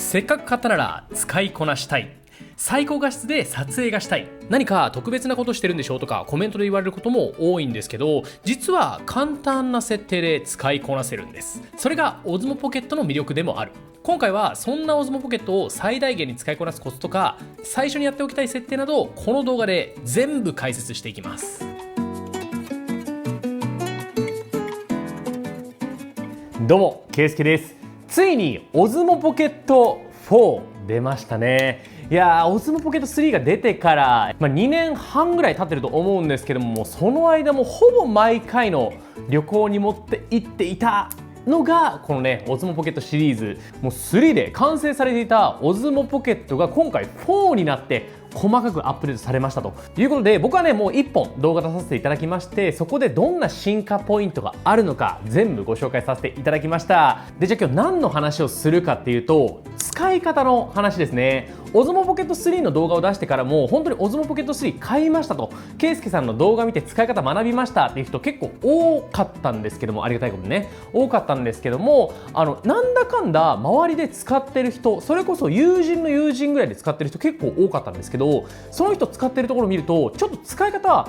せっかく買ったなら使いこなしたい、最高画質で撮影がしたい、何か特別なことしてるんでしょとかコメントで言われることも多いんですけど、実は簡単な設定で使いこなせるんです。それが Osmo Pocket の魅力でもある。今回はそんな Osmo Pocket を最大限に使いこなすコツとか、最初にやっておきたい設定などをこの動画で全部解説していきます。どうも、ケイスケです。ついに Osmo Pocket 4出ましたね。いやー、Osmo Pocket 3が出てから、2年半ぐらい経ってると思うんですけども、その間もほぼ毎回の旅行に持って行っていたのがこのね Osmo Pocket シリーズ、もう3で完成されていた Osmo Pocket が今回4になって細かくアップデートされましたということで、僕はねもう1本動画出させていただきまして、そこでどんな進化ポイントがあるのか全部ご紹介させていただきました。で、じゃあ今日何の話をするかっていうと、使い方の話ですね。Osmo Pocket 3の動画を出してからも本当に Osmo Pocket 3買いましたと、ケイスケさんの動画見て使い方学びましたっていう人結構多かったんですけども、ありがたいことにね多かったんですけども、なんだかんだ周りで使ってる人、それこそ友人の友人ぐらいで使ってる人結構多かったんですけど、その人使ってるところを見るとちょっと使い方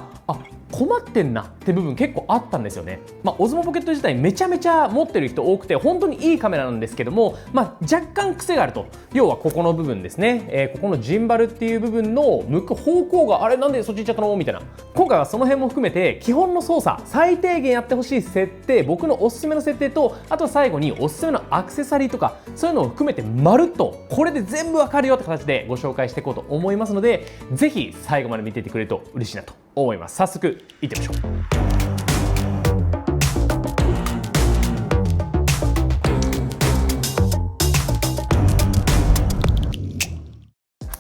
困ってんなって部分結構あったんですよね。Osmo Pocket 自体めちゃめちゃ持ってる人多くて本当にいいカメラなんですけども、若干癖があると。要はここの部分ですね、ここのジンバルっていう部分の向く方向があれなんでそっち行っちゃったのみたいな。今回はその辺も含めて基本の操作、最低限やってほしい設定、僕のおすすめの設定と、あとは最後におすすめのアクセサリーとかそういうのを含めてまるっとこれで全部わかるよって形でご紹介していこうと思いますので、ぜひ最後まで見ていてくれると嬉しいなと思います。早速いってみましょう。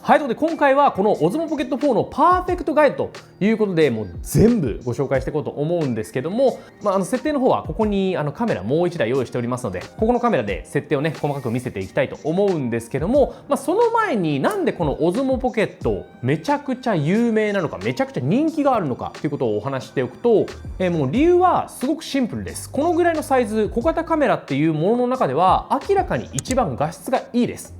はい、ということで今回はこの Osmo Pocket 4のパーフェクトガイドということで、もう全部ご紹介していこうと思うんですけども、設定の方はここにカメラもう1台用意しておりますので、ここのカメラで設定をね細かく見せていきたいと思うんですけども、その前になんでこの Osmo Pocket めちゃくちゃ有名なのか、めちゃくちゃ人気があるのかということをお話しておくと、もう理由はすごくシンプルです。このぐらいのサイズ、小型カメラっていうものの中では明らかに一番画質がいいです。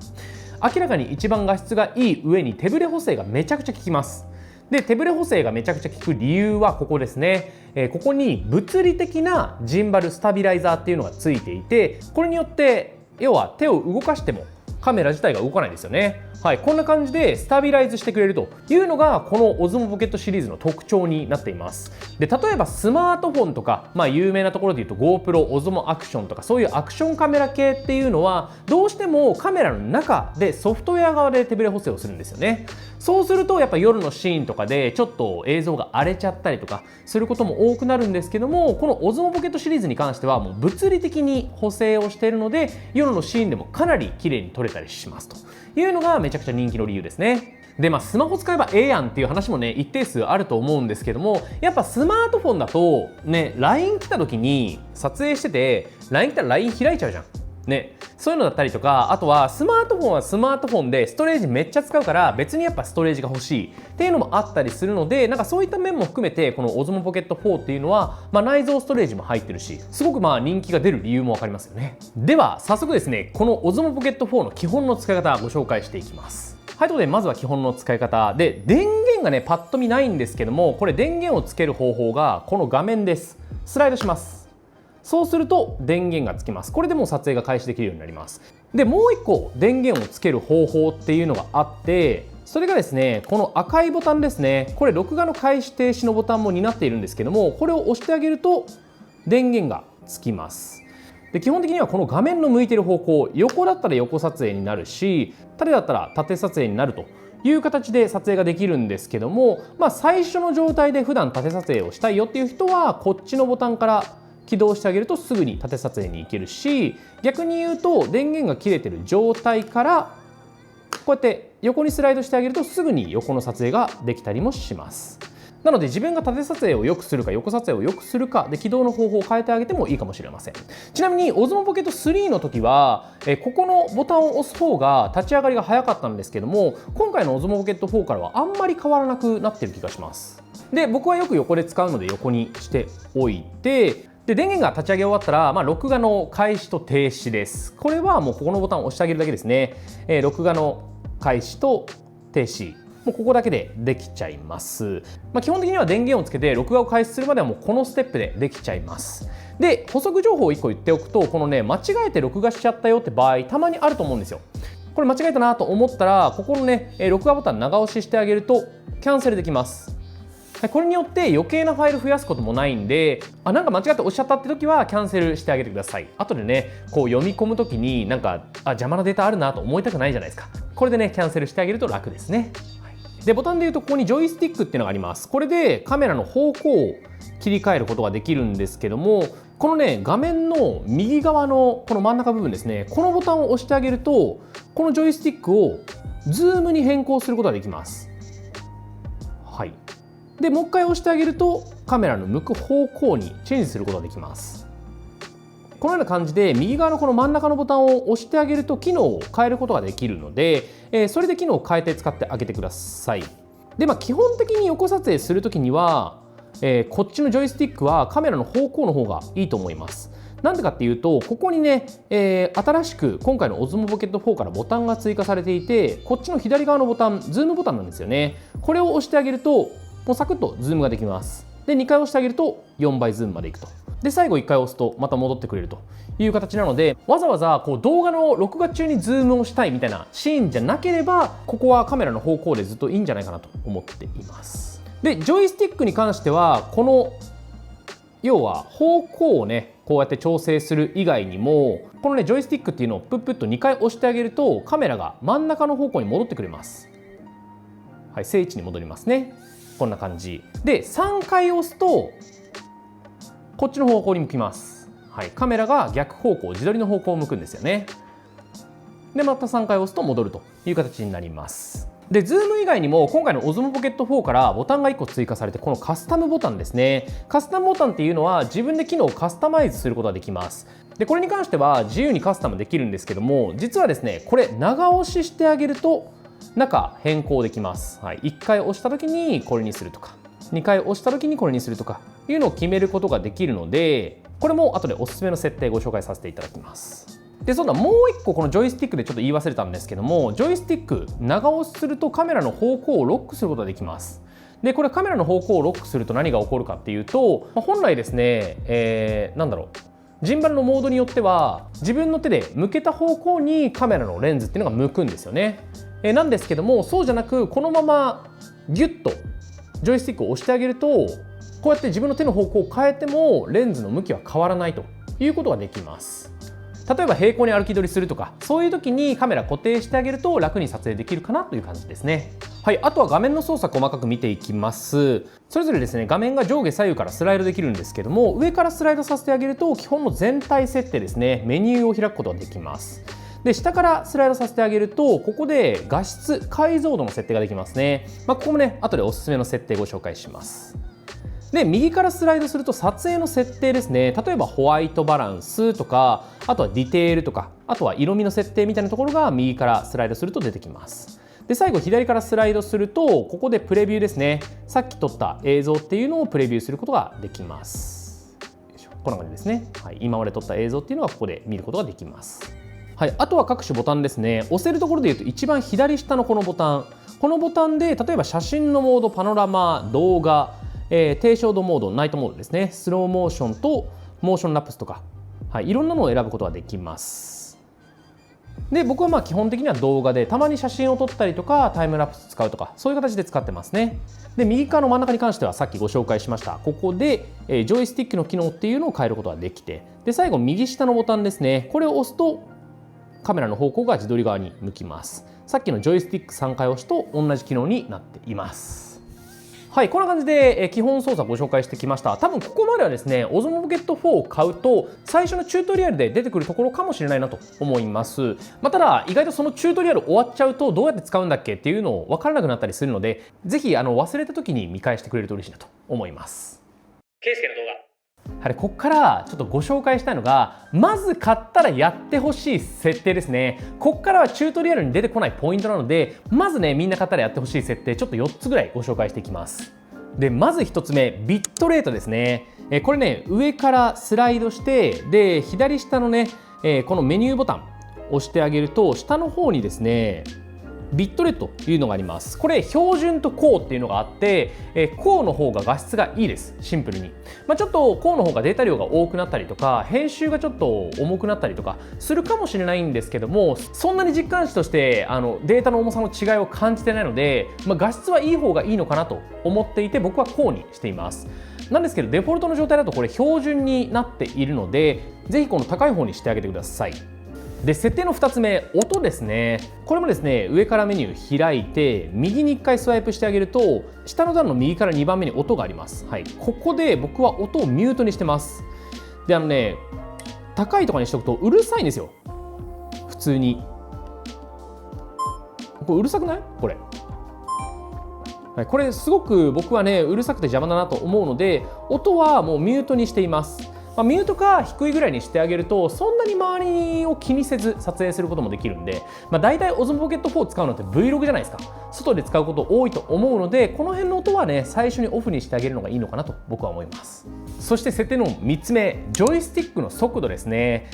明らかに一番画質がいい上に手ブレ補正がめちゃくちゃ効きます。で、手ブレ補正がめちゃくちゃ効く理由はここですね。ここに物理的なジンバルスタビライザーっていうのがついていて、これによって要は手を動かしてもカメラ自体が動かないですよね。はい、こんな感じでスタビライズしてくれるというのがこの Osmo Pocket シリーズの特徴になっています。で、例えばスマートフォンとか、有名なところで言うと GoPro、Osmo Action とかそういうアクションカメラ系っていうのはどうしてもカメラの中でソフトウェア側で手ブレ補正をするんですよね。そうするとやっぱ夜のシーンとかでちょっと映像が荒れちゃったりとかすることも多くなるんですけども、この Osmo Pocket シリーズに関してはもう物理的に補正をしているので、夜のシーンでもかなり綺麗に撮れたりしますというのがめちゃくちゃ人気の理由ですね。で、スマホ使えばええやんっていう話もね一定数あると思うんですけども、やっぱスマートフォンだとね LINE 来た時に撮影してて LINE 来たら LINE 開いちゃうじゃんね。そういうのだったりとか、あとはスマートフォンはスマートフォンでストレージめっちゃ使うから別にやっぱストレージが欲しいっていうのもあったりするので、なんかそういった面も含めてこの Osmo Pocket 4っていうのは、内蔵ストレージも入ってるし、すごく人気が出る理由もわかりますよね。では早速ですね、この Osmo Pocket 4の基本の使い方ご紹介していきます。はい、ということでまずは基本の使い方で、電源がねパッと見ないんですけども、これ電源をつける方法がこの画面です。スライドします。そうすると電源がつきます。これでもう撮影が開始できるようになります。で、もう一個電源をつける方法っていうのがあって、それがですねこの赤いボタンですね。これ録画の開始停止のボタンも担っているんですけども、これを押してあげると電源がつきます。で、基本的にはこの画面の向いている方向、横だったら横撮影になるし、縦だったら縦撮影になるという形で撮影ができるんですけども、最初の状態で普段縦撮影をしたいよっていう人はこっちのボタンから起動してあげるとすぐに縦撮影に行けるし、逆に言うと電源が切れてる状態からこうやって横にスライドしてあげるとすぐに横の撮影ができたりもします。なので自分が縦撮影を良くするか横撮影を良くするかで起動の方法を変えてあげてもいいかもしれません。ちなみに Osmo Pocket 3の時はここのボタンを押す方が立ち上がりが早かったんですけども、今回の Osmo Pocket 4からはあんまり変わらなくなってる気がします。で、僕はよく横で使うので横にしておいて、で電源が立ち上げ終わったら、録画の開始と停止です。これはもうここのボタンを押してあげるだけですね。録画の開始と停止、もうここだけでできちゃいます。基本的には電源をつけて録画を開始するまではもうこのステップでできちゃいます。で補足情報を1個言っておくと、このね間違えて録画しちゃったよって場合たまにあると思うんですよ。これ間違えたなと思ったら、ここのね録画ボタン長押ししてあげるとキャンセルできます。これによって余計なファイル増やすこともないんで、なんか間違って押しちゃったって時はキャンセルしてあげてください。後でねこう読み込む時になんか邪魔なデータあるなと思いたくないじゃないですか。これでねキャンセルしてあげると楽ですね。でボタンでいうとここにジョイスティックっていうのがあります。これでカメラの方向を切り替えることができるんですけども、このね画面の右側のこの真ん中部分ですね、このボタンを押してあげるとこのジョイスティックをズームに変更することができます。はい。でもう一回押してあげるとカメラの向く方向にチェンジすることができます。このような感じで右側のこの真ん中のボタンを押してあげると機能を変えることができるので、それで機能を変えて使ってあげてください。で基本的に横撮影するときには、こっちのジョイスティックはカメラの方向の方がいいと思います。なんでかっていうと、ここにね、新しく今回の Osmo Pocket 4からボタンが追加されていて、こっちの左側のボタン、ズームボタンなんですよね。これを押してあげるともうサクッとズームができます。で2回押してあげると4倍ズームまでいくと。で最後1回押すとまた戻ってくれるという形なので、わざわざこう動画の録画中にズームをしたいみたいなシーンじゃなければ、ここはカメラの方向でずっといいんじゃないかなと思っています。でジョイスティックに関しては、この要は方向をねこうやって調整する以外にも、このねジョイスティックっていうのをプップッと2回押してあげるとカメラが真ん中の方向に戻ってくれます。はい、正位置に戻りますね。こんな感じで3回押すとこっちの方向に向きます。はい、カメラが逆方向、自撮りの方向を向くんですよね。でまた3回押すと戻るという形になります。でズーム以外にも今回の Osmo Pocket 4からボタンが1個追加されて、このカスタムボタンですね。カスタムボタンっていうのは自分で機能をカスタマイズすることができます。でこれに関しては自由にカスタムできるんですけども、実はですねこれ長押ししてあげると中変更できます。はい、1回押した時にこれにするとか、2回押した時にこれにするとかいうのを決めることができるので、これも後でおすすめの設定ご紹介させていただきます。でそうだ、もう1個このジョイスティックでちょっと言い忘れたんですけども、ジョイスティック長押しするとカメラの方向をロックすることができます。でこれカメラの方向をロックすると何が起こるかっていうと、本来ですね、ジンバルのモードによっては自分の手で向けた方向にカメラのレンズっていうのが向くんですよね。なんですけども、そうじゃなくこのままギュッとジョイスティックを押してあげると、こうやって自分の手の方向を変えてもレンズの向きは変わらないということができます。例えば平行に歩き撮りするとか、そういう時にカメラ固定してあげると楽に撮影できるかなという感じですね。はい、あとは画面の操作細かく見ていきます。それぞれですね画面が上下左右からスライドできるんですけども、上からスライドさせてあげると基本の全体設定ですね、メニューを開くことができます。で下からスライドさせてあげると、ここで画質解像度の設定ができますね。ここもね後でおすすめの設定ご紹介します。で右からスライドすると撮影の設定ですね。例えばホワイトバランスとか、あとはディテールとか、あとは色味の設定みたいなところが右からスライドすると出てきます。で最後左からスライドすると、ここでプレビューですね。さっき撮った映像っていうのをプレビューすることができます。こんな感じですね。はい、今まで撮った映像っていうのはここで見ることができます。はい、あとは各種ボタンですね。押せるところでいうと一番左下のこのボタン、このボタンで例えば写真のモード、パノラマ、動画、低照度モード、ナイトモードですね、スローモーションとモーションラップスとか、はい、いろんなのを選ぶことができます。で僕は基本的には動画で、たまに写真を撮ったりとかタイムラプス使うとか、そういう形で使ってますね。で右側の真ん中に関してはさっきご紹介しました、ここで、ジョイスティックの機能っていうのを変えることができて、で最後右下のボタンですね、これを押すとカメラの方向が自撮り側に向きます。さっきのジョイスティック3回押しと同じ機能になっています。はい、こんな感じで基本操作をご紹介してきました。多分ここまではですね Osmo Pocket 4を買うと最初のチュートリアルで出てくるところかもしれないなと思います。ただ意外とそのチュートリアル終わっちゃうとどうやって使うんだっけっていうのを分からなくなったりするので、ぜひ忘れた時に見返してくれると嬉しいなと思います。ケイスケの動画、はい、ここからちょっとご紹介したいのが、まず買ったらやってほしい設定ですね。ここからはチュートリアルに出てこないポイントなので、まずねみんな買ったらやってほしい設定ちょっと4つぐらいご紹介していきます。でまず1つ目、ビットレートですね。これね、上からスライドして、で左下のね、このメニューボタンを押してあげると、下の方にですねビットレートというのがあります。これ標準と高っていうのがあって、高の方が画質がいいです。シンプルに、ちょっと高の方がデータ量が多くなったりとか、編集がちょっと重くなったりとかするかもしれないんですけども、そんなに実感値としてデータの重さの違いを感じてないので、画質はいい方がいいのかなと思っていて、僕は高にしています。なんですけど、デフォルトの状態だとこれ標準になっているので、ぜひこの高い方にしてあげてください。で設定の2つ目、音ですね。これもですね、上からメニュー開いて右に1回スワイプしてあげると、下の段の右から2番目に音があります。はい、ここで僕は音をミュートにしてます。で高いとかにしておくとうるさいんですよ。普通にこれうるさくない？これ、はい、これすごく僕はねうるさくて邪魔だなと思うので、音はもうミュートにしています。ミュートか低いぐらいにしてあげると、そんなに周りを気にせず撮影することもできるんで、大体 Osmo Pocket 4を使うのって Vlog じゃないですか。外で使うこと多いと思うので、この辺の音はね最初にオフにしてあげるのがいいのかなと僕は思います。そして設定の3つ目、ジョイスティックの速度ですね。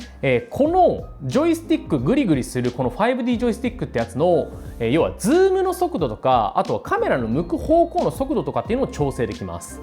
このジョイスティック、グリグリするこの 5D ジョイスティックってやつの、要はズームの速度とか、あとはカメラの向く方向の速度とかっていうのを調整できます。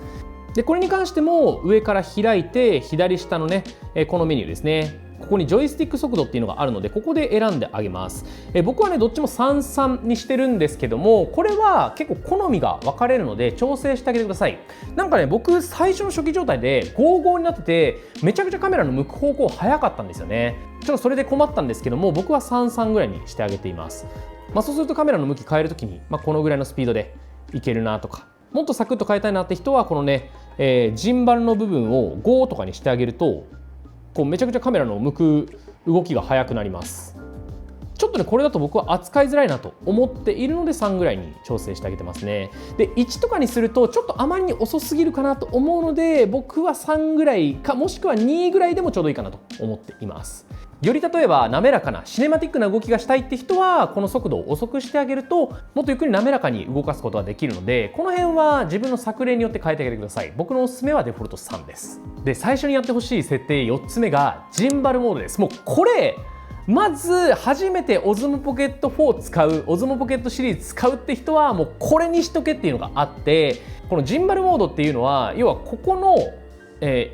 でこれに関しても上から開いて左下のねこのメニューですね、ここにジョイスティック速度っていうのがあるので、ここで選んであげます。僕はねどっちも33にしてるんですけども、これは結構好みが分かれるので調整してあげてください。なんかね、僕最初の初期状態で55になってて、めちゃくちゃカメラの向く方向早かったんですよね。ちょっとそれで困ったんですけども、僕は33ぐらいにしてあげています。そうするとカメラの向き変えるときに、このぐらいのスピードでいけるなとか、もっとサクッと変えたいなって人はこのね、ジンバルの部分を5とかにしてあげると、こうめちゃくちゃカメラの向く動きが速くなります。ちょっとねこれだと僕は扱いづらいなと思っているので3ぐらいに調整してあげてますね。で1とかにするとちょっとあまりに遅すぎるかなと思うので、僕は3ぐらいかもしくは2ぐらいでもちょうどいいかなと思っています。より例えば滑らかなシネマティックな動きがしたいって人は、この速度を遅くしてあげるともっとゆっくり滑らかに動かすことができるので、この辺は自分の作例によって変えてあげてください。僕のおすすめはデフォルト3です。で最初にやってほしい設定4つ目がジンバルモードです。もうこれまず初めて Osmo Pocket 4を使う、 Osmo Pocket シリーズ使うって人はもうこれにしとけっていうのがあって、このジンバルモードっていうのは要はここの、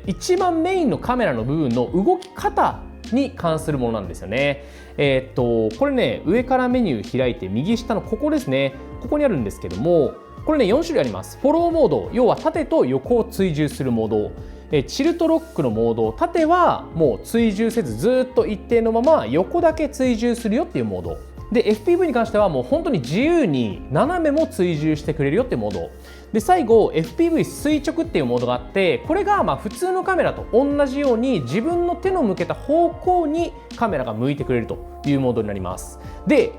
一番メインのカメラの部分の動き方に関するものなんですよね。これね上からメニュー開いて右下のここですね、ここにあるんですけども、これね4種類あります。フォローモード、要は縦と横を追従するモード、チルトロックのモード、縦はもう追従せずずっと一定のまま横だけ追従するよっていうモードで、 FPV に関してはもう本当に自由に斜めも追従してくれるよっていうモードで、最後 FPV 垂直っていうモードがあって、これが普通のカメラと同じように自分の手の向けた方向にカメラが向いてくれるというモードになります。で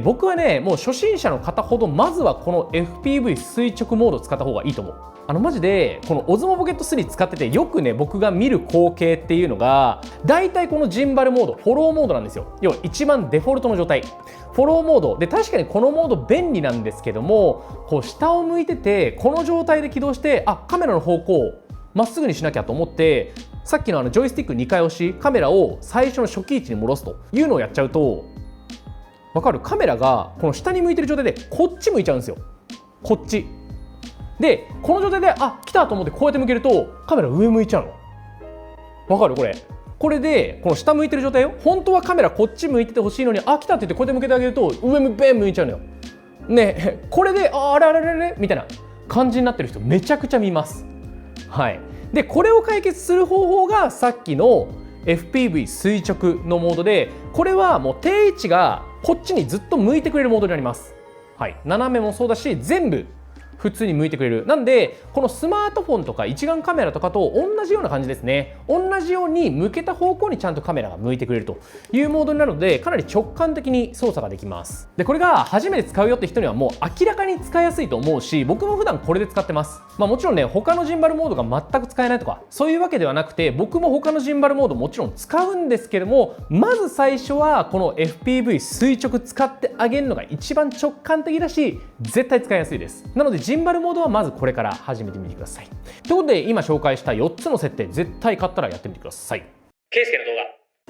僕はねもう初心者の方ほどまずはこの FPV 垂直モードを使った方がいいと思う。マジでこの Osmo Pocket 3使っててよくね僕が見る光景っていうのが、だいたいこのジンバルモード、フォローモードなんですよ。要は一番デフォルトの状態、フォローモードで、確かにこのモード便利なんですけども、こう下を向いててこの状態で起動して、カメラの方向をまっすぐにしなきゃと思って、さっきのジョイスティック2回押し、カメラを最初の初期位置に戻すというのをやっちゃうと、わかる？カメラがこの下に向いてる状態でこっち向いちゃうんですよ。こっちでこの状態で来たと思ってこうやって向けるとカメラ上向いちゃうの。わかる？これでこの下向いてる状態よ。本当はカメラこっち向いててほしいのに、来たって言ってこうやって向けてあげると上向いちゃうのよ。ね、これであれみたいな感じになってる人めちゃくちゃ見ます。はい。でこれを解決する方法がさっきの FPV 垂直のモードで、これはもう定位置がこっちにずっと向いてくれるモードになります。はい。斜めもそうだし全部普通に向いてくれる。なんでこのスマートフォンとか一眼カメラとかと同じような感じですね。同じように向けた方向にちゃんとカメラが向いてくれるというモードになるので、かなり直感的に操作ができます。でこれが初めて使うよって人にはもう明らかに使いやすいと思うし、僕も普段これで使ってます。もちろんね他のジンバルモードが全く使えないとかそういうわけではなくて、僕も他のジンバルモードもちろん使うんですけども、まず最初はこの FPV 垂直使ってあげるのが一番直感的だし絶対使いやすいです。なのでジンバルモードはまずこれから始めてみてください。ということで今紹介した4つの設定、絶対買ったらやってみてください。ケイスケの動画。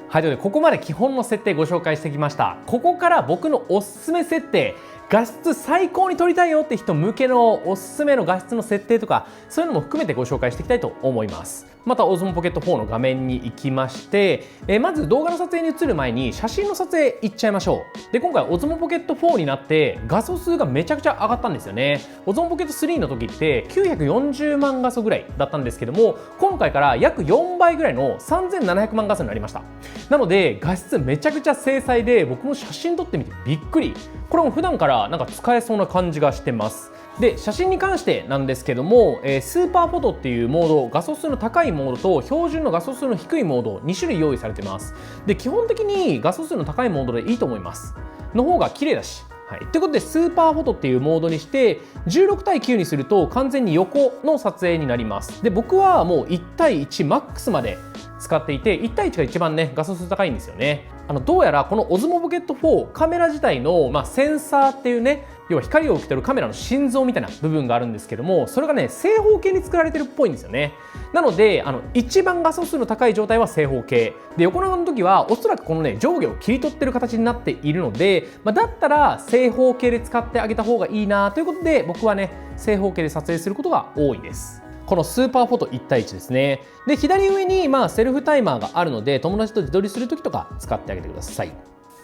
はい、ということでここまで基本の設定ご紹介してきました。ここから僕のおすすめ設定、画質最高に撮りたいよって人向けのおすすめの画質の設定とか、そういうのも含めてご紹介していきたいと思います。また Osmo Pocket 4の画面に行きまして、まず動画の撮影に移る前に写真の撮影行っちゃいましょう。で、今回 Osmo Pocket 4になって画素数がめちゃくちゃ上がったんですよね。Osmo Pocket 3の時って940万画素ぐらいだったんですけども、今回から約4倍ぐらいの3700万画素になりました。なので画質めちゃくちゃ精細で、僕も写真撮ってみてびっくり。これも普段からなんか使えそうな感じがしてます。で、写真に関してなんですけども、スーパーフォトっていうモード、画素数の高いモードと標準の画素数の低いモード2種類用意されてます。で、基本的に画素数の高いモードでいいと思います。の方が綺麗だし。はい、ということでスーパーフォトっていうモードにして16対9にすると完全に横の撮影になります。で、僕はもう1対1マックスまで使っていて、1対1が一番ね画素数高いんですよね。どうやらこの Osmo Pocket 4カメラ自体の、センサーっていうね、要は光を受け取るカメラの心臓みたいな部分があるんですけども、それがね正方形に作られてるっぽいんですよね。なので一番画素数の高い状態は正方形で、横長の時はおそらくこのね上下を切り取ってる形になっているので、だったら正方形で使ってあげた方がいいなということで、僕はね正方形で撮影することが多いです。このスーパーフォト1対1ですね。で、左上にセルフタイマーがあるので、友達と自撮りするときとか使ってあげてください。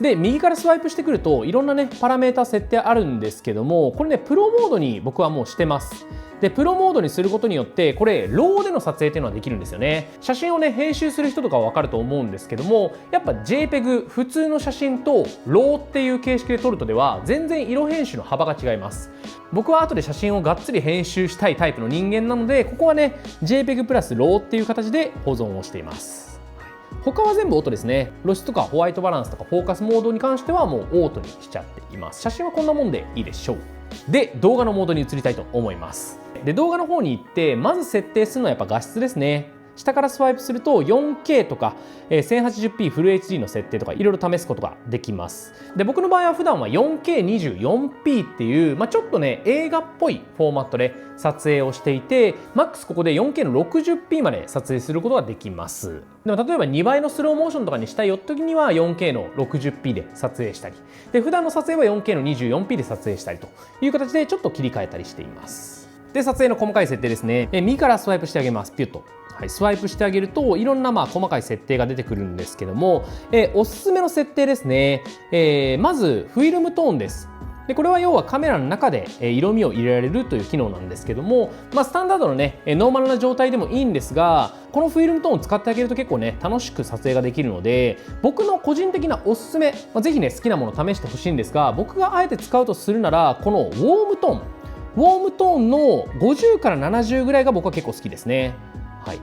で、右からスワイプしてくるといろんなねパラメータ設定あるんですけども、これねプロモードに僕はもうしてます。で、プロモードにすることによってこれローでの撮影っていうのはできるんですよね。写真をね編集する人とかは分かると思うんですけども、やっぱ JPEG 普通の写真とローっていう形式で撮るとでは全然色編集の幅が違います。僕は後で写真をがっつり編集したいタイプの人間なので、ここはね JPEG プラスローっていう形で保存をしています。他は全部オートですね。露出とかホワイトバランスとかフォーカスモードに関してはもうオートにしちゃっています。写真はこんなもんでいいでしょう。で、動画のモードに移りたいと思います。で、動画の方に行ってまず設定するのはやっぱ画質ですね。下からスワイプすると 4K とか 1080p フル HD の設定とかいろいろ試すことができます。で、僕の場合は普段は 4K24p っていう、ちょっとね映画っぽいフォーマットで撮影をしていて、マックスここで 4K の 60p まで撮影することができます。でも例えば2倍のスローモーションとかにしたいよって時には 4K の 60p で撮影したり、で普段の撮影は 4K の 24p で撮影したりという形でちょっと切り替えたりしています。で、撮影の細かい設定ですね。右からスワイプしてあげます。ピュッと。はい、スワイプしてあげるといろんな細かい設定が出てくるんですけども、おすすめの設定ですね。まずフィルムトーンです。で、これは要はカメラの中で色味を入れられるという機能なんですけども、スタンダードのねノーマルな状態でもいいんですが、このフィルムトーンを使ってあげると結構ね楽しく撮影ができるので、僕の個人的なおすすめ、ぜひね好きなもの試してほしいんですが、僕があえて使うとするならこのウォームトーンの50から70ぐらいが僕は結構好きですね。はい、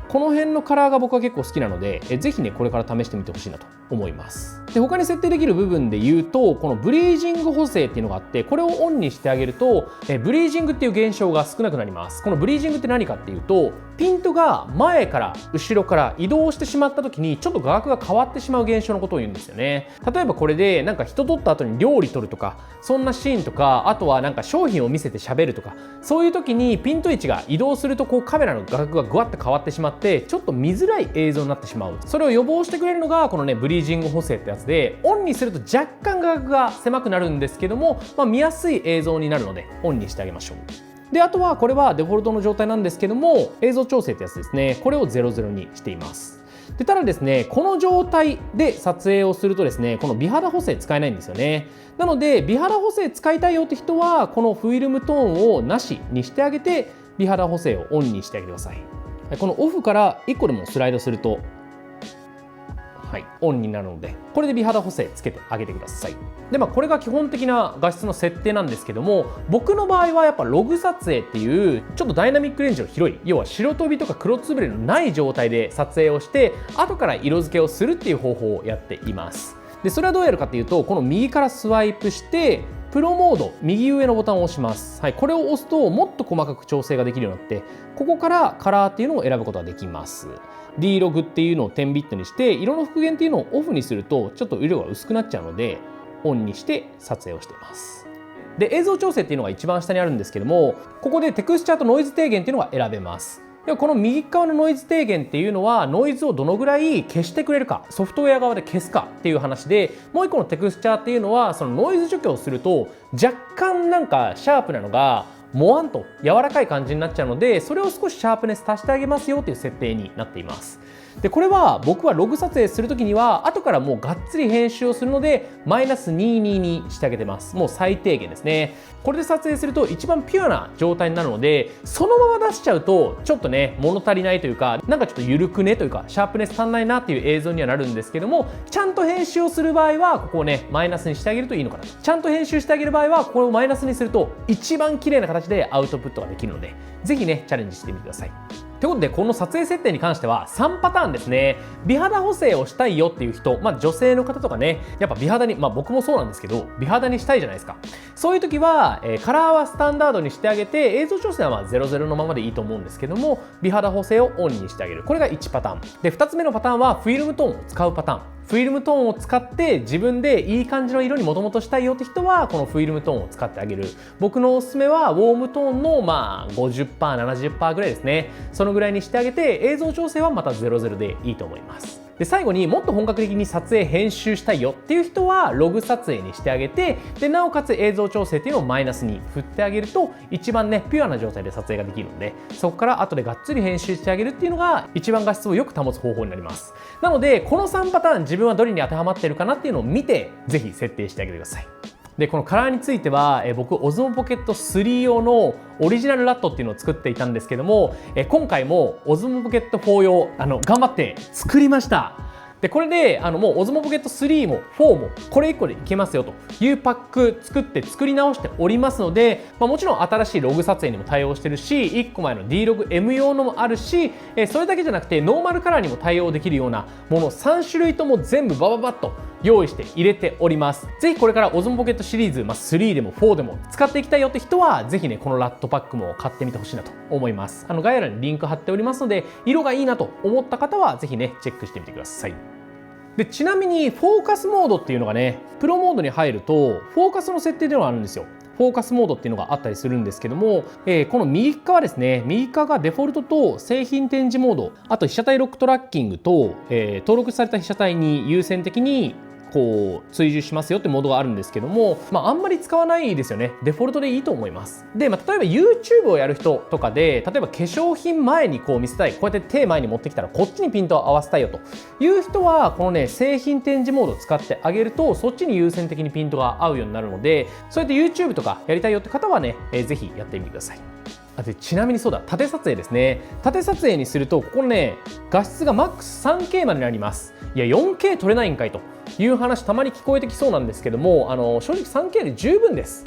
この辺のカラーが僕は結構好きなので、ぜひねこれから試してみてほしいなと思います。で、他に設定できる部分で言うと、このブリージング補正っていうのがあって、これをオンにしてあげるとブリージングっていう現象が少なくなります。このブリージングって何かっていうと、ピントが前から後ろから移動してしまった時にちょっと画角が変わってしまう現象のことを言うんですよね。例えばこれでなんか人撮った後に料理撮るとか、そんなシーンとか、あとはなんか商品を見せて喋るとか、そういう時にピント位置が移動するとこうカメラの画角がぐわって変わってしまってちょっと見づらい映像になってしまう。それを予防してくれるのがこのねブリージング補正ってやつで、オンにすると若干画角が狭くなるんですけども、見やすい映像になるのでオンにしてあげましょう。で、あとはこれはデフォルトの状態なんですけども、映像調整ってやつですね。これを00にしています。で、ただですね、この状態で撮影をするとですね、この美肌補正使えないんですよね。なので美肌補正使いたいよって人はこのフィルムトーンをなしにしてあげて、美肌補正をオンにしてあげてください。このオフから1個でもスライドするとオンになるので、これで美肌補正つけてあげてください。で、これが基本的な画質の設定なんですけども、僕の場合はやっぱログ撮影っていうちょっとダイナミックレンジの広い、要は白飛びとか黒つぶれのない状態で撮影をして後から色付けをするっていう方法をやっています。で、それはどうやるかっていうと、この右からスワイプしてプロモード右上のボタンを押します。はい、これを押すともっと細かく調整ができるようになって、ここからカラーっていうのを選ぶことができます。D ログっていうのを10ビットにして、色の復元っていうのをオフにするとちょっと色が薄くなっちゃうので、オンにして撮影をしています。で、映像調整っていうのが一番下にあるんですけども、ここでテクスチャーとノイズ低減っていうのが選べます。でこの右側のノイズ低減っていうのはノイズをどのぐらい消してくれるか、ソフトウェア側で消すかっていう話で、もう一個のテクスチャーっていうのはそのノイズ除去をすると若干なんかシャープなのがもわんと柔らかい感じになっちゃうので、それを少しシャープネス足してあげますよっていう設定になっています。でこれは僕はログ撮影するときには後からもうがっつり編集をするのでマイナス222にしてあげてます。もう最低限ですね。これで撮影すると一番ピュアな状態になるので、そのまま出しちゃうとちょっとね物足りないというか、なんかちょっと緩くねというかシャープネス足んないなっていう映像にはなるんですけども、ちゃんと編集をする場合はここをねマイナスにしてあげるといいのかなと。ちゃんと編集してあげる場合はこれをマイナスにすると一番綺麗な形でアウトプットができるので、ぜひねチャレンジしてみてください。ということでこの撮影設定に関しては3パターンですね。美肌補正をしたいよっていう人、女性の方とかね、やっぱ美肌に、僕もそうなんですけど美肌にしたいじゃないですか。そういう時は、カラーはスタンダードにしてあげて、映像調整は00のままでいいと思うんですけども、美肌補正をオンにしてあげる、これが1パターンで、2つ目のパターンはフィルムトーンを使うパターン。フィルムトーンを使って自分でいい感じの色にもともとしたいよって人はこのフィルムトーンを使ってあげる。僕のおすすめはウォームトーンの50%、70% ぐらいですね。そのぐらいにしてあげて、映像調整はまた00でいいと思います。で最後にもっと本格的に撮影編集したいよっていう人はログ撮影にしてあげて、でなおかつ映像調整っていうのをマイナスに振ってあげると一番ねピュアな状態で撮影ができるので、そこから後でがっつり編集してあげるっていうのが一番画質をよく保つ方法になります。なのでこの3パターン、自分はどれに当てはまっているかなっていうのを見てぜひ設定してあげてください。でこのカラーについては僕オズモポケット3用のオリジナルラットっていうのを作っていたんですけども、今回もオズモポケット4用頑張って作りました。でこれでもうオズモポケット3も4もこれ1個でいけますよというパック作り直しておりますので、もちろん新しいログ撮影にも対応してるし、1個前の D-Log-M 用のもあるし、それだけじゃなくてノーマルカラーにも対応できるようなもの3種類とも全部バババッと用意して入れております。ぜひこれからオズモポケットシリーズ、3でも4でも使っていきたいよって人はぜひねこのラットパックも買ってみてほしいなと思います。概要欄にリンク貼っておりますので、色がいいなと思った方はぜひねチェックしてみてください。でちなみにフォーカスモードっていうのがね、プロモードに入るとフォーカスの設定っていうのがあるんですよ。フォーカスモードっていうのがあったりするんですけども、この右側ですね、右側がデフォルトと製品展示モード、あと被写体ロックトラッキングと、登録された被写体に優先的にこう追従しますよってモードがあるんですけども、あんまり使わないですよね。デフォルトでいいと思います。で、例えば YouTube をやる人とかで、例えば化粧品前にこう見せたい、こうやって手前に持ってきたらこっちにピントを合わせたいよという人は、このね製品展示モードを使ってあげるとそっちに優先的にピントが合うようになるので、そうやって YouTube とかやりたいよって方はね、ぜひやってみてください。でちなみにそうだ、縦撮影ですね。縦撮影にするとここのね画質が MAX3K までになります。いや 4K 撮れないんかいという話たまに聞こえてきそうなんですけども、正直 3K で十分です。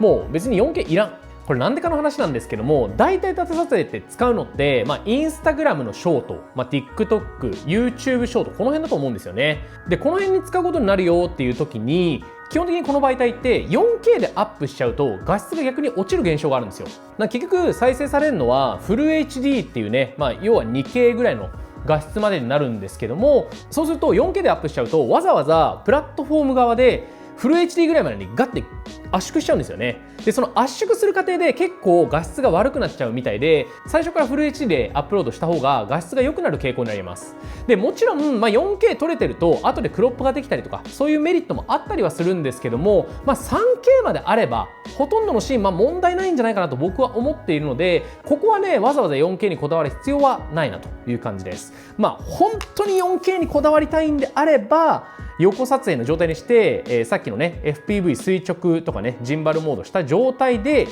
もう別に 4K いらん。これなんでかの話なんですけども、大体縦撮影って使うのって、インスタグラムのショート、TikTok、YouTube ショート、この辺だと思うんですよね。でこの辺に使うことになるよっていう時に、基本的にこの媒体って 4K でアップしちゃうと画質が逆に落ちる現象があるんですよ。結局再生されるのはフル HD っていうね、要は 2K ぐらいの画質までになるんですけども、そうすると 4K でアップしちゃうとわざわざプラットフォーム側でフル HD ぐらいまでにガッて圧縮しちゃうんですよね。でその圧縮する過程で結構画質が悪くなっちゃうみたいで、最初からフル HD でアップロードした方が画質が良くなる傾向になります。でもちろん、4K 撮れてると後でクロップができたりとかそういうメリットもあったりはするんですけども、3K まであればほとんどのシーン問題ないんじゃないかなと僕は思っているので、ここはねわざわざ 4K にこだわる必要はないなという感じです。本当に 4K にこだわりたいんであれば横撮影の状態にして、さっきのね FPV 垂直とかねジンバルモードした状態で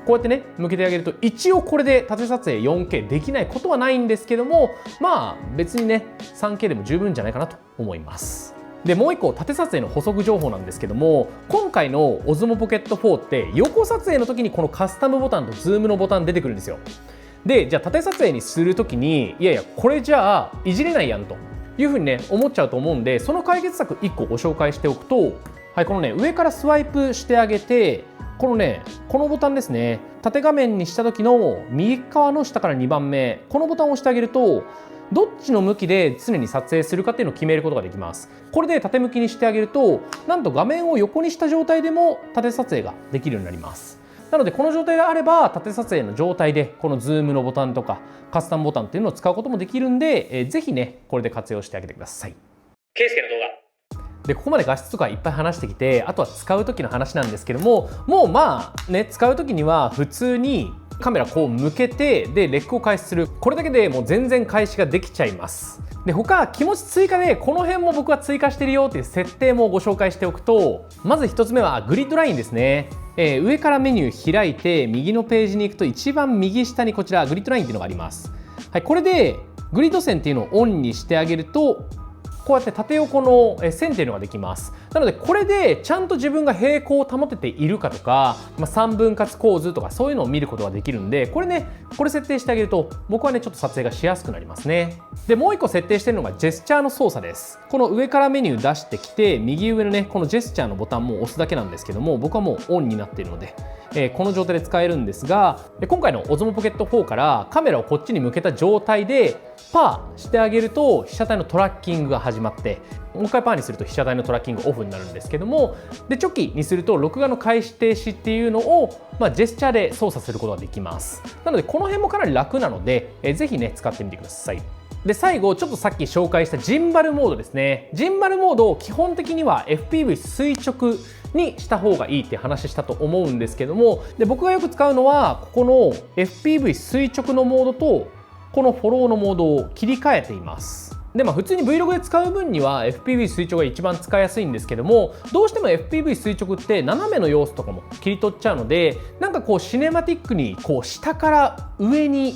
こうやってね向けてあげると、一応これで縦撮影 4K できないことはないんですけども、別にね 3K でも十分じゃないかなと思います。でもう一個縦撮影の補足情報なんですけども、今回の Osmo Pocket 4って横撮影の時にこのカスタムボタンとズームのボタン出てくるんですよ。でじゃあ縦撮影にする時にいやこれじゃあいじれないやんというふうにね思っちゃうと思うんで、その解決策1個ご紹介しておくと、このね上からスワイプしてあげて、このボタンですね、縦画面にした時の右側の下から2番目、このボタンを押してあげるとどっちの向きで常に撮影するかっていうのを決めることができます。これで縦向きにしてあげると、なんと画面を横にした状態でも縦撮影ができるようになります。なのでこの状態であれば縦撮影の状態でこのズームのボタンとかカスタムボタンっていうのを使うこともできるんで、ぜひねこれで活用してあげてください。ケイスケの動画でここまで画質とかいっぱい話してきて、あとは使う時の話なんですけども、もうまあね使う時には普通にカメラこう向けてでレックを開始する、これだけでもう全然開始ができちゃいます。で他気持ち追加でこの辺も僕は追加してるよっていう設定もご紹介しておくと、まず1つ目はグリッドラインですね。上からメニュー開いて右のページに行くと一番右下にこちらグリッドラインっていうのがあります。はい、これでグリッド線っていうのをオンにしてあげると、こうやって縦横の線っていうのができます。なのでこれでちゃんと自分が平行を保てているかとか、3分割構図とかそういうのを見ることができるんで、これ設定してあげると僕はねちょっと撮影がしやすくなりますね。でもう一個設定してるのがジェスチャーの操作です。この上からメニュー出してきて右上のねこのジェスチャーのボタンも押すだけなんですけども、僕はもうオンになっているので、この状態で使えるんですが、今回の Osmo Pocket 4からカメラをこっちに向けた状態でパーしてあげると被写体のトラッキングが始まって、もう一回パーにすると被写体のトラッキングオフになるんですけども、でチョキにすると録画の開始停止っていうのを、ジェスチャーで操作することができます。なのでこの辺もかなり楽なので、ぜひね使ってみてください。で最後ちょっとさっき紹介したジンバルモードですね。ジンバルモードを基本的には FPV 垂直にした方がいいって話したと思うんですけども、で僕がよく使うのはここの FPV 垂直のモードとこのフォローのモードを切り替えています。で普通に Vlog で使う分には FPV 垂直が一番使いやすいんですけども、どうしても FPV 垂直って斜めの様子とかも切り取っちゃうので、なんかこうシネマティックにこう下から上に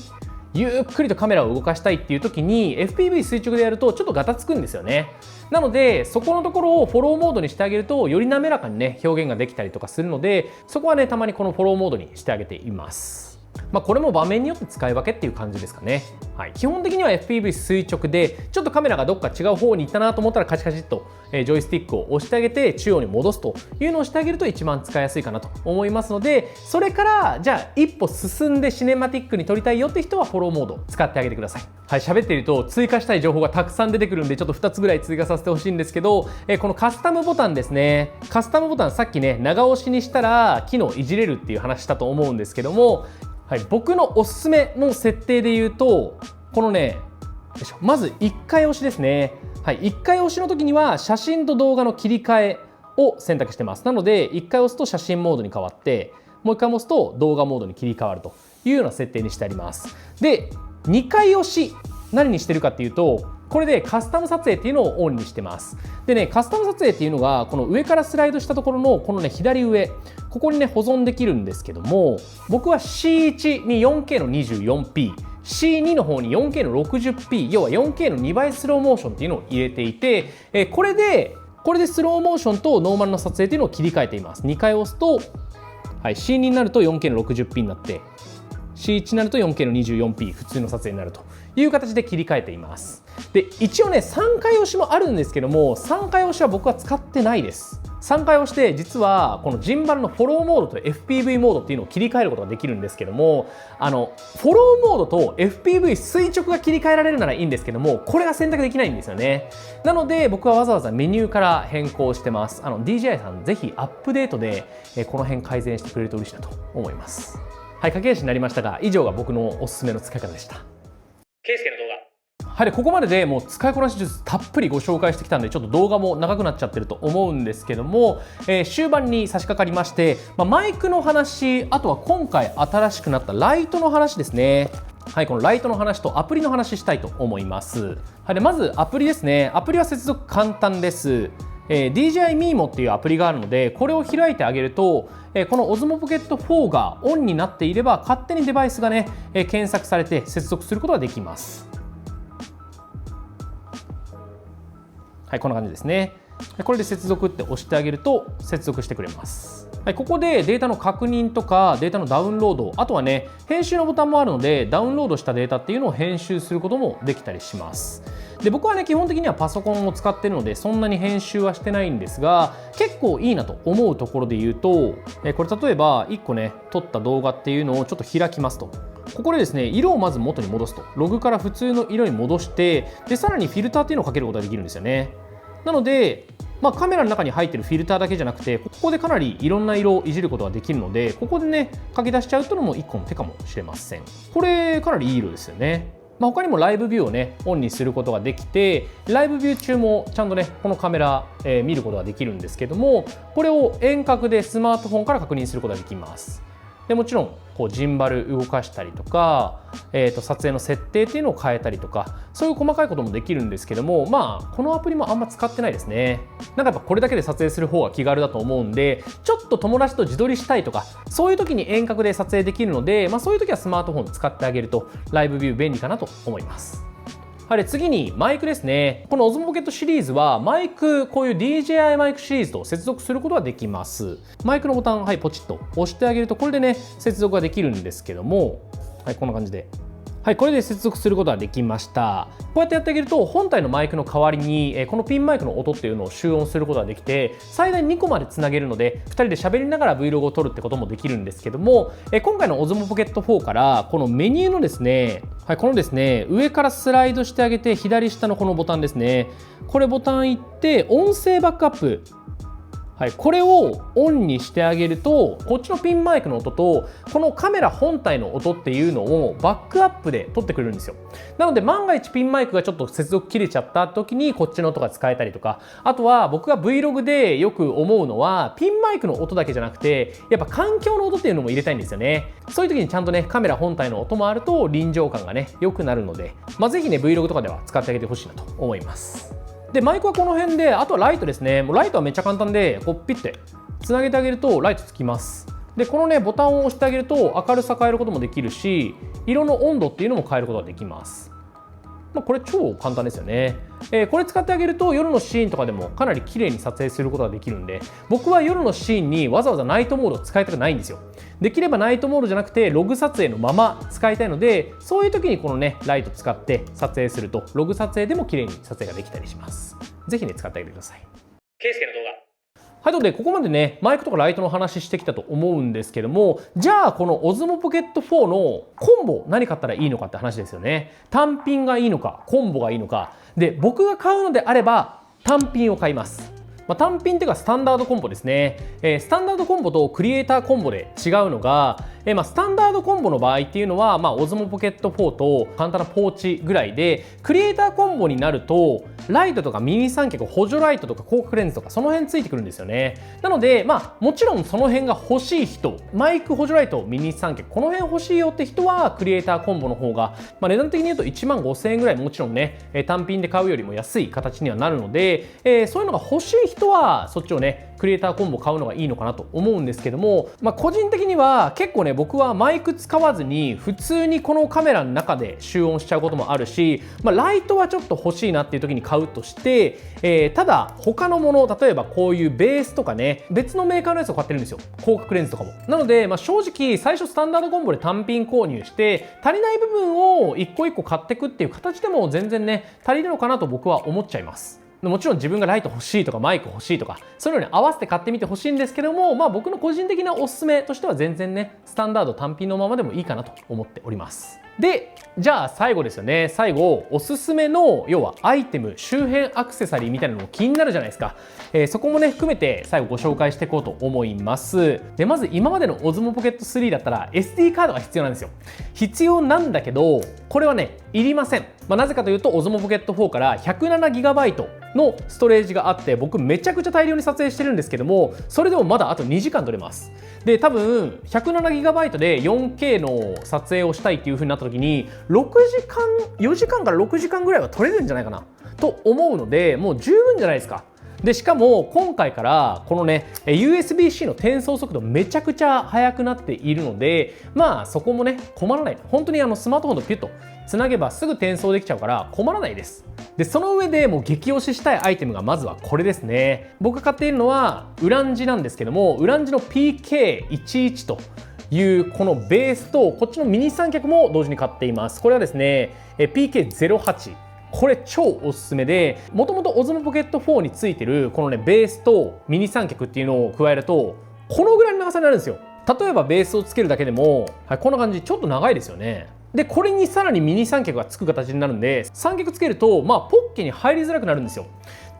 ゆっくりとカメラを動かしたいっていう時に FPV 垂直でやるとちょっとガタつくんですよね。なのでそこのところをフォローモードにしてあげるとより滑らかにね表現ができたりとかするので、そこはねたまにこのフォローモードにしてあげています。これも場面によって使い分けっていう感じですかね。はい、基本的には FPV 垂直でちょっとカメラがどっか違う方に行ったなと思ったらカチカチっとジョイスティックを押してあげて中央に戻すというのをしてあげると一番使いやすいかなと思いますので、それからじゃあ一歩進んでシネマティックに撮りたいよって人はフォローモードを使ってあげてください。はい、喋っていると追加したい情報がたくさん出てくるんでちょっと2つぐらい追加させてほしいんですけど、このカスタムボタンですね。カスタムボタンさっきね長押しにしたら機能いじれるっていう話したと思うんですけども、はい、僕のおすすめの設定で言うとこのね、まず1回押しですね。はい、1回押しの時には写真と動画の切り替えを選択してます。なので1回押すと写真モードに変わって、もう1回押すと動画モードに切り替わるというような設定にしてあります。で2回押し何にしてるかっていうと、これでカスタム撮影っていうのをオンにしてます。でね、カスタム撮影っていうのがこの上からスライドしたところのこのね左上、ここにね保存できるんですけども、僕は C1 に 4K の 24p、C2 の方に 4K の 60p、要は 4K の2倍スローモーションっていうのを入れていて、これでスローモーションとノーマルの撮影っていうのを切り替えています。2回押すと、はい、C2 になると 4K の 60p になって、C1 になると 4K の 24p 普通の撮影になるという形で切り替えています。で一応ね3回押しもあるんですけども、3回押しは僕は使ってないです。3回押して実はこのジンバルのフォローモードと FPV モードっていうのを切り替えることができるんですけども、フォローモードと FPV 垂直が切り替えられるならいいんですけども、これが選択できないんですよね。なので僕はわざわざメニューから変更してます。DJI さんぜひアップデートでこの辺改善してくれると嬉しいなと思います。はい、駆け足になりましたが、以上が僕のおすすめの使い方でした。ケイスケの動画。はい、でここまででもう使いこなし術たっぷりご紹介してきたんで、ちょっと動画も長くなっちゃってると思うんですけども、終盤に差し掛かりまして、マイクの話、あとは今回新しくなったライトの話ですね。はい、このライトの話とアプリの話したいと思います。はい、でまずアプリですね。アプリは接続簡単です。DJI Mimo っていうアプリがあるので、これを開いてあげると、この Osmo Pocket 4がオンになっていれば勝手にデバイスがね、検索されて接続することができます。はい、こんな感じですね。これで接続って押してあげると接続してくれます。はい、ここでデータの確認とかデータのダウンロード、あとはね編集のボタンもあるのでダウンロードしたデータっていうのを編集することもできたりします。で僕はね基本的にはパソコンを使ってるのでそんなに編集はしてないんですが、結構いいなと思うところで言うと、これ例えば1個ね撮った動画っていうのをちょっと開きますと。ここでですね色をまず元に戻すと、ログから普通の色に戻して、でさらにフィルターっていうのをかけることができるんですよね。なのでカメラの中に入ってるフィルターだけじゃなくて、ここでかなりいろんな色をいじることができるので、ここでね書き出しちゃうというのも1個の手かもしれません。これかなりいい色ですよね。他にもライブビューをねオンにすることができて、ライブビュー中もちゃんとねこのカメラ、見ることができるんですけども、これを遠隔でスマートフォンから確認することができます。でもちろんこうジンバル動かしたりとか、撮影の設定っていうのを変えたりとか、そういう細かいこともできるんですけども、このアプリもあんま使ってないですね。なんかやっぱこれだけで撮影する方が気軽だと思うんで、ちょっと友達と自撮りしたいとか、そういう時に遠隔で撮影できるので、そういう時はスマートフォン使ってあげるとライブビュー便利かなと思います。はい、次にマイクですね。この Osmo Pocket シリーズはマイク、こういう DJI マイクシリーズと接続することができます。マイクのボタン、はい、ポチッと押してあげるとこれでね接続ができるんですけども、はい、こんな感じで、はい、これで接続することができました。こうやってやってあげると本体のマイクの代わりにこのピンマイクの音っていうのを集音することができて、最大2個までつなげるので2人で喋りながら Vlog を撮るってこともできるんですけども、今回の Osmo Pocket 4からこのメニューのですね、はい、このですね上からスライドしてあげて左下のこのボタンですね、これボタンいって音声バックアップ、はい、これをオンにしてあげると、こっちのピンマイクの音とこのカメラ本体の音っていうのをバックアップで撮ってくれるんですよ。なので万が一ピンマイクがちょっと接続切れちゃった時にこっちの音が使えたりとか、あとは僕が Vlog でよく思うのはピンマイクの音だけじゃなくてやっぱ環境の音っていうのも入れたいんですよね。そういう時にちゃんとねカメラ本体の音もあると臨場感がね良くなるので、ぜひね Vlog とかでは使ってあげてほしいなと思います。でマイクはこの辺で、あとはライトですね。もうライトはめっちゃ簡単で、こうピッてつなげてあげるとライトつきます。でこのねボタンを押してあげると明るさ変えることもできるし、色の温度っていうのも変えることができます。これ超簡単ですよね。これ使ってあげると夜のシーンとかでもかなり綺麗に撮影することができるんで、僕は夜のシーンにわざわざナイトモードを使いたくないんですよ。できればナイトモードじゃなくてログ撮影のまま使いたいので、そういう時にこのねライト使って撮影するとログ撮影でも綺麗に撮影ができたりします。ぜひね使ってあげてください。ケイスケの動画。はい、ということでここまでねマイクとかライトの話してきたと思うんですけども、じゃあこの Osmo Pocket 4のコンボ何買ったらいいのかって話ですよね。単品がいいのかコンボがいいのかで、僕が買うのであれば単品を買います。単品っていうかスタンダードコンボですね。スタンダードコンボとクリエイターコンボで違うのが、スタンダードコンボの場合っていうのは、Osmo Pocket 4と簡単なポーチぐらいで、クリエイターコンボになるとライトとかミニ三脚、補助ライトとか広角レンズとかその辺ついてくるんですよね。なのでもちろんその辺が欲しい人、マイク、補助ライト、ミニ三脚この辺欲しいよって人はクリエイターコンボの方が、値段的に言うと15,000円ぐらい、もちろんね単品で買うよりも安い形にはなるので、そういうのが欲しい人はそっちをねクリエイターコンボ買うのがいいのかなと思うんですけども、個人的には結構ね僕はマイク使わずに普通にこのカメラの中で集音しちゃうこともあるし、ライトはちょっと欲しいなっていう時に買うとして、ただ他のもの、例えばこういうベースとかね別のメーカーのやつを買ってるんですよ。広角レンズとかも。なので、正直最初スタンダードコンボで単品購入して足りない部分を一個一個買っていくっていう形でも全然ね足りるのかなと僕は思っちゃいます。もちろん自分がライト欲しいとかマイク欲しいとかそういうのに合わせて買ってみてほしいんですけども、僕の個人的なおすすめとしては全然ねスタンダード単品のままでもいいかなと思っております。でじゃあ最後ですよね。最後おすすめの要はアイテム、周辺アクセサリーみたいなのも気になるじゃないですか。そこもね含めて最後ご紹介していこうと思います。でまず今までの Osmo Pocket 3だったら SD カードが必要なんですよ。必要なんだけどこれはねいりません。なぜかというと Osmo Pocket 4から 107GB のストレージがあって、僕めちゃくちゃ大量に撮影してるんですけども、それでもまだあと2時間撮れます。で多分 107GB で 4K の撮影をしたいっていう風になった時に4時間から6時間ぐらいは撮れるんじゃないかなと思うので、もう十分じゃないですか。でしかも今回からこのね USB-C の転送速度めちゃくちゃ速くなっているので、そこもね困らない。本当にスマートフォンとピュッとつなげばすぐ転送できちゃうから困らないです。でその上でもう激推ししたいアイテムがまずはこれですね。僕が買っているのはウランジなんですけども、ウランジの PK11 というこのベースとこっちのミニ三脚も同時に買っています。これはですね PK08、これ超おすすめで、もともと Osmo Pocket 4についてるこのねベースとミニ三脚っていうのを加えるとこのぐらいの長さになるんですよ。例えばベースをつけるだけでも、はい、こんな感じちょっと長いですよね。でこれにさらにミニ三脚がつく形になるんで、三脚つけるとポッケに入りづらくなるんですよ。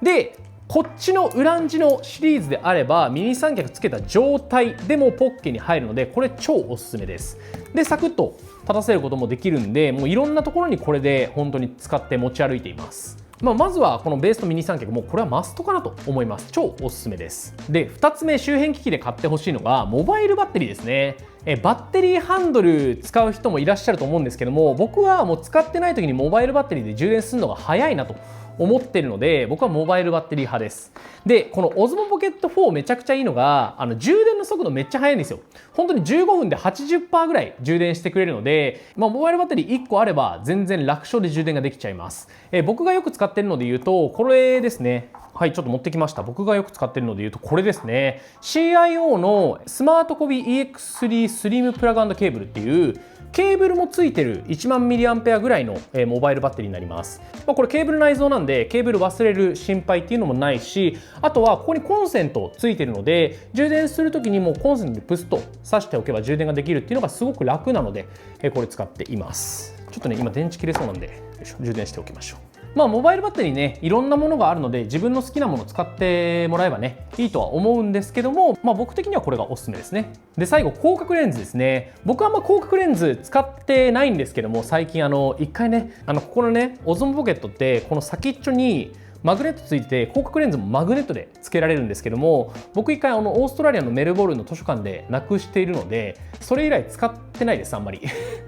でこっちのウランジのシリーズであればミニ三脚つけた状態でもポッケに入るので、これ超おすすめです。でサクッと立たせることもできるんで、もういろんなところにこれで本当に使って持ち歩いています。まずはこのベースとミニ三脚、もうこれはマストかなと思います。超おすすめです。で2つ目、周辺機器で買ってほしいのがモバイルバッテリーですね。バッテリーハンドル使う人もいらっしゃると思うんですけども、僕はもう使ってない時にモバイルバッテリーで充電するのが早いなと思ってるので、僕はモバイルバッテリー派です。でこの Osmo Pocket 4めちゃくちゃいいのが、充電の速度めっちゃ速いんですよ。本当に15分で 80% ぐらい充電してくれるので、モバイルバッテリー1個あれば全然楽勝で充電ができちゃいます。僕がよく使ってるので言うとこれですね。はい、ちょっと持ってきました。僕がよく使ってるので言うとこれですね。 CIO のスマートコビ EX3 スリムプラグ&ケーブルっていうケーブルもついてる1万ミリアンペアぐらいのモバイルバッテリーになります。これケーブル内蔵なんでケーブル忘れる心配っていうのもないし、あとはここにコンセントついてるので充電する時にもうコンセントにプスッと挿しておけば充電ができるっていうのがすごく楽なのでこれ使っています。ちょっとね今電池切れそうなんでよいしょ、充電しておきましょう。モバイルバッテリーね、いろんなものがあるので自分の好きなものを使ってもらえばねいいとは思うんですけども、僕的にはこれがおすすめですね。で最後、広角レンズですね。僕は広角レンズ使ってないんですけども、最近一回ねここのね Osmo Pocket ってこの先っちょにマグネットついてて、広角レンズもマグネットで付けられるんですけども、僕一回オーストラリアのメルボルンの図書館でなくしているので、それ以来使ってないです。あんまり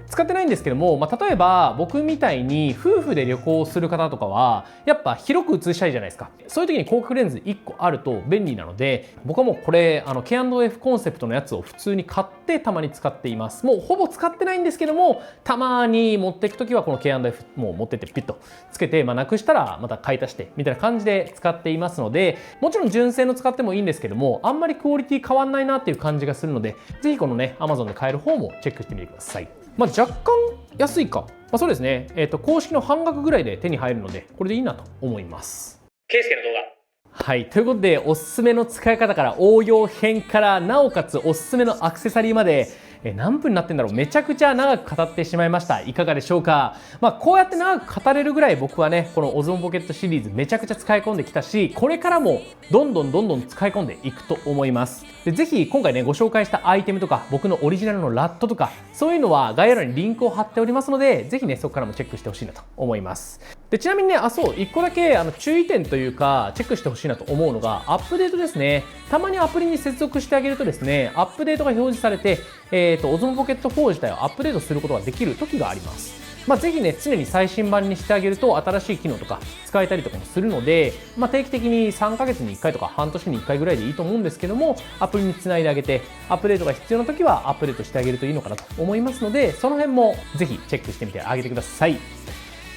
使ってないんですけども、例えば僕みたいに夫婦で旅行する方とかはやっぱ広く写したいじゃないですか。そういう時に広角レンズ1個あると便利なので、僕はもうこれK&F コンセプトのやつを普通に買ってたまに使っています。もうほぼ使ってないんですけども、たまに持っていく時はこの K&F もう持ってってピッとつけて、なくしたらまた買い足してみたいな感じで使っていますので、もちろん純正の使ってもいいんですけども、あんまりクオリティ変わんないなっていう感じがするので、ぜひこのね Amazon で買える方もチェックしてみてください。若干安いか、そうですね、公式の半額ぐらいで手に入るのでこれでいいなと思います。ケイスケの動画、はい、ということでおすすめの使い方から応用編からなおかつおすすめのアクセサリーまで何分になってんだろう、めちゃくちゃ長く語ってしまいました。いかがでしょうか。こうやって長く語れるぐらい僕はねこの Osmo Pocket シリーズめちゃくちゃ使い込んできたし、これからもどんどん使い込んでいくと思います。でぜひ今回ねご紹介したアイテムとか僕のオリジナルのラットとかそういうのは概要欄にリンクを貼っておりますので、ぜひねそこからもチェックしてほしいなと思います。でちなみにねそう1個だけ注意点というかチェックしてほしいなと思うのがアップデートですね。たまにアプリに接続してあげるとですね、アップデートが表示されてOsmo Pocket 4自体をアップデートすることができる時があります。ぜひね常に最新版にしてあげると新しい機能とか使えたりとかもするので、定期的に3ヶ月に1回とか半年に1回ぐらいでいいと思うんですけども、アプリにつないであげてアップデートが必要な時はアップデートしてあげるといいのかなと思いますので、その辺もぜひチェックしてみてあげてください。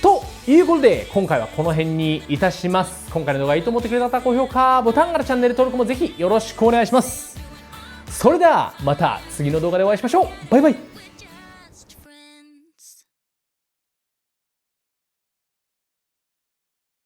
ということで今回はこの辺にいたします。今回の動画いいと思ってくれた方は高評価ボタンからチャンネル登録もぜひよろしくお願いします。それではまた次の動画でお会いしましょう。バイバイ。